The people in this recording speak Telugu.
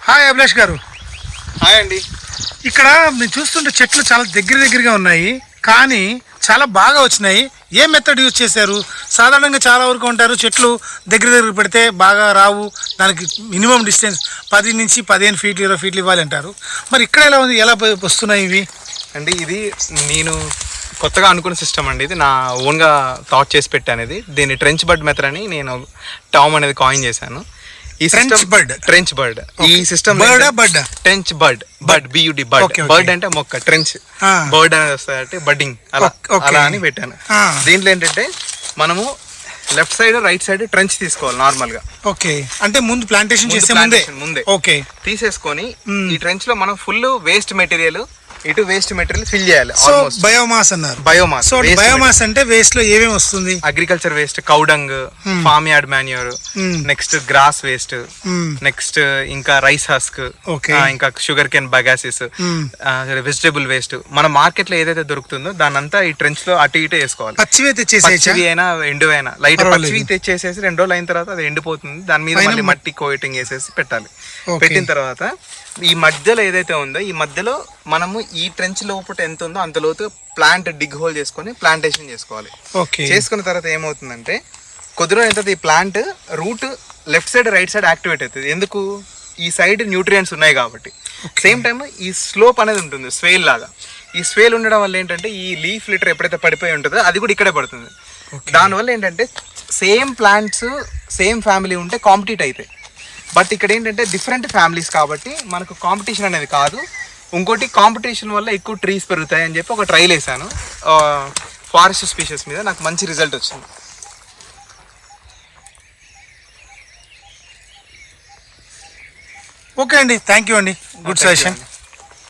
హాయ్ అభిలాష్ గారు. హాయ్ అండి. ఇక్కడ మీరు చూస్తుంటే చెట్లు చాలా దగ్గరగా ఉన్నాయి, కానీ చాలా బాగా వచ్చినాయి. ఏ మెథడ్ యూజ్ చేశారు? సాధారణంగా చాలా వరకు ఉంటారు చెట్లు దగ్గర పెడితే బాగా రావు, దానికి మినిమం డిస్టెన్స్ 10 నుంచి 15 ఫీట్లు 20 ఫీట్లు ఇవ్వాలి అంటారు. మరి ఇక్కడ ఎలా ఉంది, ఎలా వస్తున్నాయి ఇవి? అండి ఇది నేను కొత్తగా అనుకున్న సిస్టమ్ అండి. ఇది నా ఓన్గా థాట్ చేసి పెట్టాను. ఇది దీన్ని ట్రెంచ్ బర్డ్ మెథడ్ అని నేను టర్మ్ అనేది కాయిన్ చేశాను. ఈ ట్రెంచ్ బర్డ్ ఈ system trench bird BUD bird అంటే మొక్క, ట్రెంచ్ బర్డ్ అనేది వస్తుంది అంటే బడ్డింగ్ అలా అని పెట్టాను. దీంట్లో ఏంటంటే మనము left side right side trench తీసుకోవాలి నార్మల్ గా. ఓకే, అంటే ముందు ప్లాంటేషన్ చేసే ముందే ఓకే తీసేసుకొని ఈ ట్రెంచ్ లో మనం ఫుల్ వేస్ట్ మెటీరియల్ ఇటు వేస్ట్ మెటీరియల్ ఫిల్ చేయాలి. బయోమాస్ అన్నారు. బయోమాస్ అంటే వేస్ట్ లో ఏమేమి వస్తుంది? Agriculture waste, cow dung, farm yard manure, next grass waste, next ఇంకా రైస్ హస్క్, ఇంకా sugarcane bagasse, vegetable waste. మన మార్కెట్ లో ఏదైతే దొరుకుతుందో దానంతా ఈ ట్రెంచ్ లో అటు ఇటు వేసుకోవాలి. పచ్చివి అయినా ఎండు అయినా లైట్ పచ్చివి తెచ్చేసేసి 2 రోజులు అయిన తర్వాత అది ఎండిపోతుంది. దాని మీద మళ్ళీ మట్టి కోటింగ్ వేసేసి పెట్టాలి. పెట్టిన తర్వాత ఈ మధ్యలో ఏదైతే ఉందో ఈ మధ్యలో మనము ఈ ట్రెంచ్ లోపల ఎంత ఉందో అంత లోతు ప్లాంట్ డిగ్ హోల్ చేసుకొని ప్లాంటేషన్ చేసుకోవాలి. చేసుకున్న తర్వాత ఏమవుతుందంటే కొద్దిగా ఎంత ఈ plant root left side right side activate అవుతుంది. ఎందుకు? ఈ సైడ్ న్యూట్రియంట్స్ ఉన్నాయి కాబట్టి. సేమ్ టైం ఈ స్లోప్ అనేది ఉంటుంది స్వేల్ లాగా. ఈ స్వేల్ ఉండడం వల్ల ఏంటంటే ఈ లీఫ్ లిటర్ ఎప్పుడైతే పడిపోయి ఉంటుందో అది కూడా ఇక్కడే పడుతుంది. దానివల్ల ఏంటంటే సేమ్ ప్లాంట్స్ సేమ్ ఫ్యామిలీ ఉంటే కాంపిటీట్ అవుతాయి. బట్ ఇక్కడ ఏంటంటే డిఫరెంట్ ఫ్యామిలీస్ కాబట్టి మనకు కాంపిటీషన్ అనేది కాదు. ఇంకోటి కాంపిటీషన్ వల్ల ఎక్కువ ట్రీస్ పెరుగుతాయి అని చెప్పి ఒక ట్రైల్ వేసాను ఫారెస్ట్ స్పీషీస్ మీద. నాకు మంచి రిజల్ట్ వచ్చింది. ఓకే అండి, థ్యాంక్ యూ అండి, గుడ్ సజెషన్.